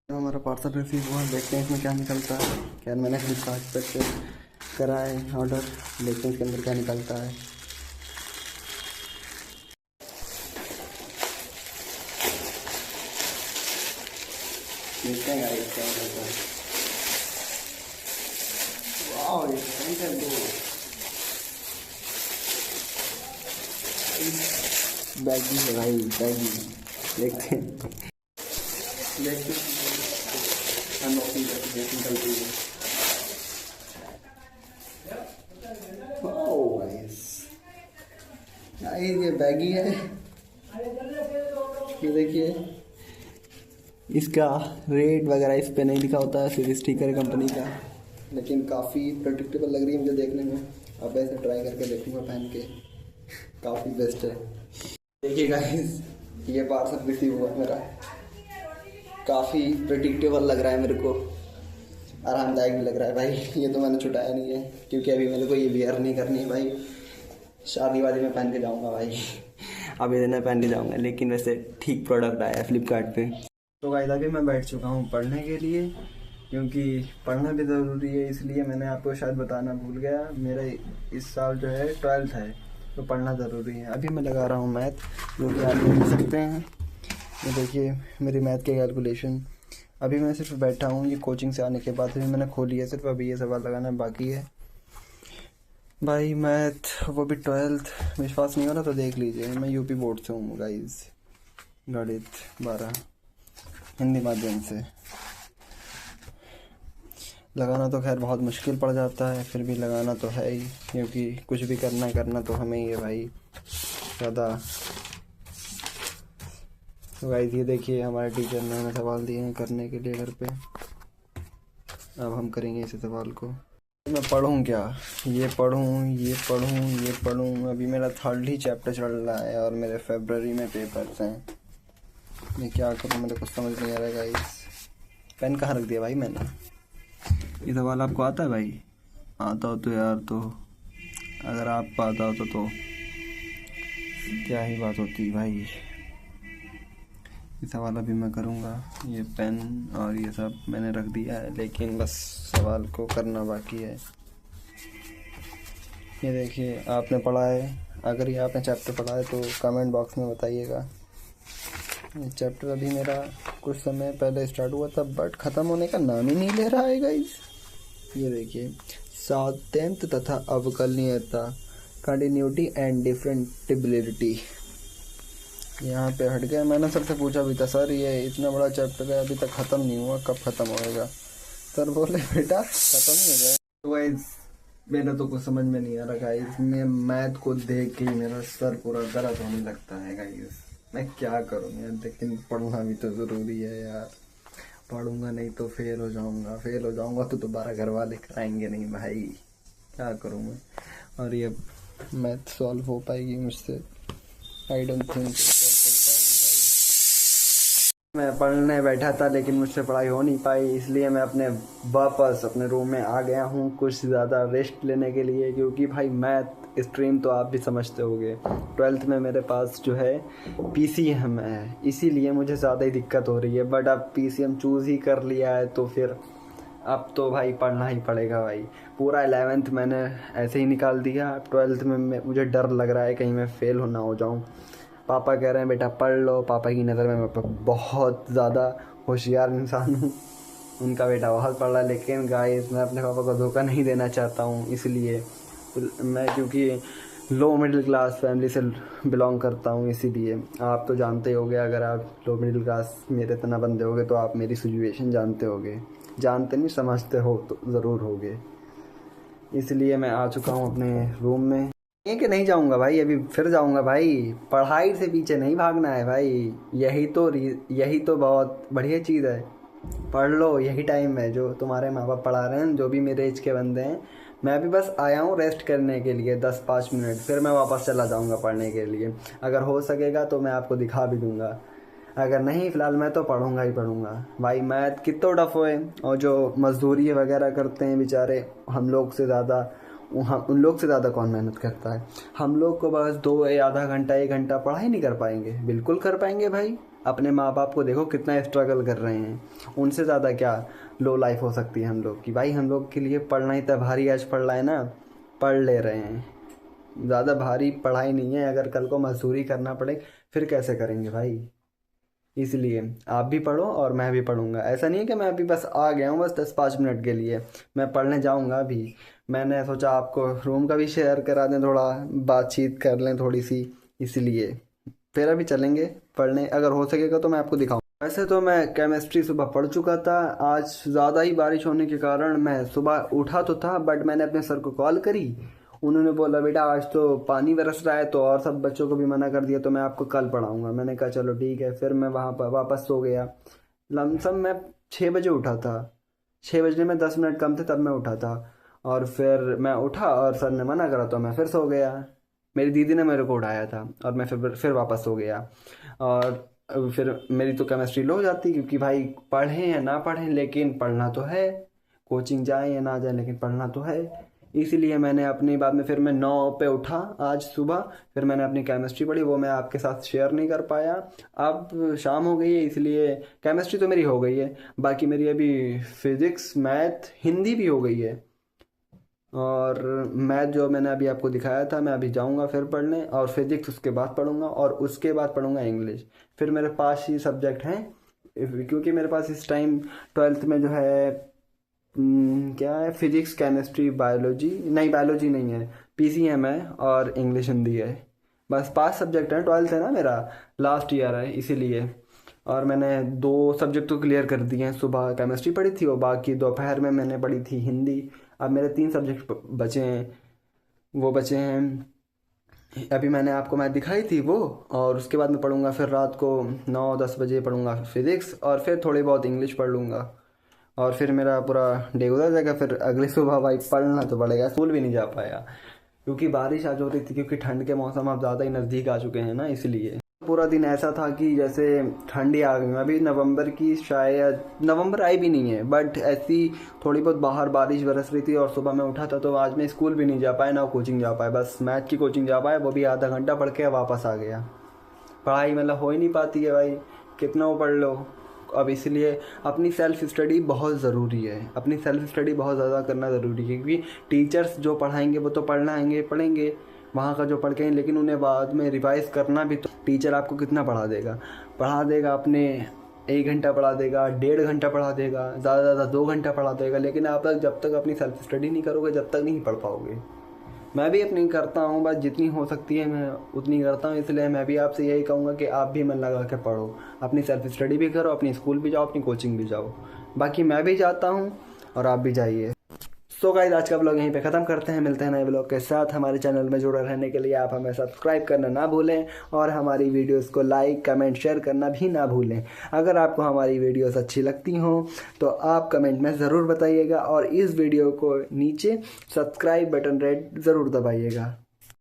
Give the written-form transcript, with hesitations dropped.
हमारा parcel receive हुआ, देखते हैं इसमें क्या निकलता है। खैर मैंने फ्लिपकार्ट पर से करा है ऑर्डर, देखते हैं इसके अंदर क्या निकलता है। देखते हैं गाइस क्या निकलता है। वाओ, ये पेंट है दो। बैगी है भाई, बैगी। देखते हैं अनबॉक्सिंग करके निकलती है। ओह गाइस, ये बैगी है। ये देखिए, इसका रेट वगैरह इस पे नहीं लिखा होता है, सिर्फ स्टिकर कंपनी का, लेकिन काफ़ी प्रोटेक्टेबल लग रही है मुझे देखने में। अब ऐसे ट्राई करके देखूँगा पहन के, काफ़ी बेस्ट है। देखिए गाइस, ये पार्सल रिसीव हुआ मेरा, काफ़ी प्रेडिक्टेबल लग रहा है मेरे को, आरामदायक भी लग रहा है भाई। ये तो मैंने छुटाया नहीं है क्योंकि अभी मेरे को ये वेयर नहीं करनी है भाई, शादी वादी में पहन के जाऊंगा भाई। अभी दिन में पहन के जाऊंगा, लेकिन वैसे ठीक प्रोडक्ट आया है फ्लिपकार्ट पे। तो गाइस अभी मैं बैठ चुका हूँ पढ़ने के लिए, क्योंकि पढ़ना भी ज़रूरी है, इसलिए मैंने आपको शायद बताना भूल गया, मेरा इस साल जो है 12th है, तो पढ़ना ज़रूरी है। अभी मैं लगा रहा हूँ मैथ, जो कि आप देख सकते हैं। ये देखिए मेरी मैथ के कैलकुलेशन। अभी मैं सिर्फ बैठा हूँ, ये कोचिंग से आने के बाद अभी मैंने खोली है, सिर्फ अभी ये सवाल लगाना बाकी है भाई। मैथ, वो भी 12th, विश्वास नहीं हो रहा तो देख लीजिए, मैं यूपी बोर्ड से हूँ गाइस। गणित 12 हिंदी माध्यम से। लगाना तो खैर बहुत मुश्किल पड़ जाता है, फिर भी लगाना तो है ही, क्योंकि कुछ भी करना तो हमें ही है भाई ज़्यादा। तो गाइस ये देखिए, हमारे टीचर ने हमें सवाल दिए हैं करने के लिए घर पे, अब हम करेंगे इस सवाल को। मैं पढ़ूँ क्या, ये पढ़ूँ। अभी मेरा 3rd ही चैप्टर चल रहा है और मेरे फरवरी में पेपर्स हैं। मैं क्या करूँ, मेरे को समझ नहीं आ रहा गाइस। पेन कहाँ रख दिया भाई मैंने। ये सवाल आपको आता है भाई? आता हो तो यार, तो अगर आपको आता हो तो क्या ही बात होती भाई। ये सवाल अभी मैं करूँगा। ये पेन और ये सब मैंने रख दिया है, लेकिन बस सवाल को करना बाकी है। ये देखिए, आपने पढ़ा है, अगर ये आपने चैप्टर पढ़ा है तो कमेंट बॉक्स में बताइएगा। ये चैप्टर अभी मेरा कुछ समय पहले स्टार्ट हुआ था, बट ख़त्म होने का नाम ही नहीं ले रहा है गाइस। ये देखिए, सातंत तथा अवकलनीयता, कंटिन्यूटी एंड डिफरेंटिबिलिटी। यहाँ पे हट गया। मैंने सबसे पूछा भी था, सर ये इतना बड़ा चैप्टर है, अभी तक ख़त्म नहीं हुआ, कब ख़त्म होएगा? सर बोले बेटा ख़त्म नहीं हो गया। तो गाइस मेरा तो कुछ समझ में नहीं आ रहा गाइस, मैं मैथ को देख के ही मेरा सर पूरा दर्द होने लगता है गाइस। मैं क्या करूँ यार, लेकिन पढ़ना भी तो ज़रूरी है यार। पढ़ूंगा नहीं तो फेल हो जाऊंगा तो दोबारा घर वाले कराएंगे नहीं भाई, क्या करूँ मैं। और ये मैथ सॉल्व हो पाएगी मुझसे? आई डोंट थिंक मैं पढ़ने बैठा था, लेकिन मुझसे पढ़ाई हो नहीं पाई, इसलिए मैं वापस अपने रूम में आ गया हूँ कुछ ज़्यादा रेस्ट लेने के लिए। क्योंकि भाई मैथ स्ट्रीम तो आप भी समझते होंगे, 12th में मेरे पास जो है PCM है, इसीलिए मुझे ज़्यादा ही दिक्कत हो रही है। बट अब PCM चूज़ ही कर लिया है तो फिर अब तो भाई पढ़ना ही पड़ेगा भाई। पूरा 11th मैंने ऐसे ही निकाल दिया, 12th में मुझे डर लग रहा है कहीं मैं फ़ेल ना हो जाऊँ। पापा कह रहे हैं बेटा पढ़ लो, पापा की नज़र में मैं बहुत ज़्यादा होशियार इंसान हूँ, उनका बेटा बहुत पढ़ रहा है। लेकिन गाइस मैं अपने पापा को धोखा नहीं देना चाहता हूँ, इसलिए मैं, क्योंकि लो मिडिल क्लास फैमिली से बिलोंग करता हूँ, इसीलिए आप तो जानते होगे, अगर आप लो मिडिल क्लास मेरे तना बंदे होगे तो आप मेरी सिचुएशन जानते होगे, जानते नहीं समझते हो तो ज़रूर होगे। इसलिए मैं आ चुका हूँ अपने रूम में। ये कि नहीं जाऊंगा भाई, अभी फिर जाऊंगा भाई, पढ़ाई से पीछे नहीं भागना है भाई। यही तो बहुत बढ़िया चीज़ है, पढ़ लो, यही टाइम है जो तुम्हारे माँ बाप पढ़ा रहे हैं, जो भी मेरे एज के बंदे हैं। मैं अभी बस आया हूँ रेस्ट करने के लिए 10-5 मिनट, फिर मैं वापस चला जाऊँगा पढ़ने के लिए। अगर हो सकेगा तो मैं आपको दिखा भी दूँगा, अगर नहीं फ़िलहाल मैं तो पढ़ूँगा ही पढ़ूँगा भाई। मैथ कितना टफ है, और जो मजदूरी वगैरह करते हैं बेचारे, हम लोग से ज़्यादा उन लोग से ज़्यादा कौन मेहनत करता है। हम लोग को बस 2 या आधा घंटा 1 घंटा पढ़ाई नहीं कर पाएंगे, बिल्कुल कर पाएंगे भाई। अपने माँ बाप को देखो कितना स्ट्रगल कर रहे हैं, उनसे ज़्यादा क्या लो लाइफ हो सकती है हम लोग की। भाई हम लोग के लिए पढ़ना इतना भारी आज पड़ रहा है ना, पढ़ ले रहे हैं। ज़्यादा भारी पढ़ाई नहीं है, अगर कल को मजदूरी करना पड़े फिर कैसे करेंगे भाई। इसलिए आप भी पढ़ो और मैं भी पढ़ूंगा। ऐसा नहीं है कि मैं अभी बस आ गया हूँ बस 10-5 मिनट के लिए, मैं पढ़ने जाऊँगा अभी। मैंने सोचा आपको रूम का भी शेयर करा दें, थोड़ा बातचीत कर लें थोड़ी सी, इसलिए फिर अभी चलेंगे पढ़ने। अगर हो सकेगा तो मैं आपको दिखाऊँ। वैसे तो मैं केमिस्ट्री सुबह पढ़ चुका था, आज ज़्यादा ही बारिश होने के कारण मैं सुबह उठा तो था, बट मैंने अपने सर को कॉल करी। उन्होंने बोला बेटा आज तो पानी बरस रहा है, तो और सब बच्चों को भी मना कर दिया, तो मैं आपको कल पढ़ाऊँगा। मैंने कहा चलो ठीक है। फिर मैं वहाँ पर वापस सो गया। लमसम मैं 6 बजे उठा था, 6 बजने में 10 मिनट कम थे तब मैं उठा था। और फिर मैं उठा और सर ने मना करा तो मैं फिर सो गया। मेरी दीदी ने मेरे को उठाया था और मैं फिर वापस सो गया। और फिर मेरी तो केमिस्ट्री लो हो जाती, क्योंकि भाई पढ़ें या ना पढ़ें लेकिन पढ़ना तो है, कोचिंग जाएं या ना जाएं लेकिन पढ़ना तो है। इसीलिए मैंने अपनी बाद में फिर मैं 9 पे उठा आज सुबह, फिर मैंने अपनी केमिस्ट्री पढ़ी, वो मैं आपके साथ शेयर नहीं कर पाया। अब शाम हो गई है इसलिए केमिस्ट्री तो मेरी हो गई है, बाकी मेरी अभी फिज़िक्स मैथ हिंदी भी हो गई है। और मैथ जो मैंने अभी आपको दिखाया था, मैं अभी जाऊंगा फिर पढ़ने, और फिज़िक्स उसके बाद पढ़ूंगा, और उसके बाद पढ़ूंगा इंग्लिश। फिर मेरे पास ही सब्जेक्ट हैं, क्योंकि मेरे पास इस टाइम 12th में जो है क्या है, फिजिक्स केमिस्ट्री बायोलॉजी, नहीं बायोलॉजी नहीं है, पीसीएम है और इंग्लिश हिंदी है। बस 5 सब्जेक्ट हैं, 12th है ना मेरा, लास्ट ईयर है इसीलिए। और मैंने 2 सब्जेक्ट तो क्लियर कर दिए हैं, सुबह केमिस्ट्री पढ़ी थी और बाकी दोपहर में मैंने पढ़ी थी हिंदी। अब मेरे 3 सब्जेक्ट बचे हैं, वो बचे हैं अभी मैंने आपको मैथ दिखाई थी वो, और उसके बाद मैं पढ़ूंगा फिर रात को 9-10 बजे पढ़ूंगा फिज़िक्स, और फिर थोड़ी बहुत इंग्लिश पढ़ लूँगा, और फिर मेरा पूरा डे गुजर जाएगा। फिर अगले सुबह भाई पढ़ना तो पड़ेगा, स्कूल भी नहीं जा पाया क्योंकि बारिश आज हो रही थी, क्योंकि ठंड के मौसम अब ज़्यादा ही नज़दीक आ चुके हैं ना, इसलिए पूरा दिन ऐसा था कि जैसे ठंडी आ गई। अभी नवंबर की, शायद नवंबर आई भी नहीं है, बट ऐसी थोड़ी बहुत बाहर बारिश बरस रही थी। और सुबह मैं उठा था तो आज मैं स्कूल भी नहीं जा पाया ना कोचिंग जा पाया, बस मैथ की कोचिंग जा पाया, वो भी आधा घंटा पढ़ के वापस आ गया। पढ़ाई मतलब हो ही नहीं पाती है भाई, कितना वो पढ़ लो। अब इसलिए अपनी सेल्फ स्टडी बहुत ज़रूरी है, अपनी सेल्फ स्टडी बहुत ज़्यादा करना ज़रूरी है, क्योंकि टीचर्स जो पढ़ाएंगे वो तो पढ़ेंगे वहाँ का जो पढ़ के, लेकिन उन्हें बाद में रिवाइज़ करना भी। तो टीचर आपको कितना पढ़ा देगा अपने 1 घंटा पढ़ा देगा, 1.5 घंटा पढ़ा देगा, ज़्यादा से ज़्यादा 2 घंटा पढ़ा देगा, लेकिन आप जब तक अपनी सेल्फ स्टडी नहीं करोगे जब तक नहीं पढ़ पाओगे। मैं भी अपनी करता हूँ, बस जितनी हो सकती है मैं उतनी करता हूँ, इसलिए मैं भी आपसे यही कहूँगा कि आप भी मन लगा के पढ़ो, अपनी सेल्फ स्टडी भी करो, अपनी स्कूल भी जाओ, अपनी कोचिंग भी जाओ। बाकी मैं भी जाता हूँ और आप भी जाइए। सो गाइस आज का ब्लॉग यहीं पे ख़त्म करते हैं, मिलते हैं नए ब्लॉग के साथ। हमारे चैनल में जुड़े रहने के लिए आप हमें सब्सक्राइब करना ना भूलें, और हमारी वीडियोस को लाइक कमेंट शेयर करना भी ना भूलें। अगर आपको हमारी वीडियोस अच्छी लगती हों तो आप कमेंट में ज़रूर बताइएगा, और इस वीडियो को नीचे सब्सक्राइब बटन रेड ज़रूर दबाइएगा।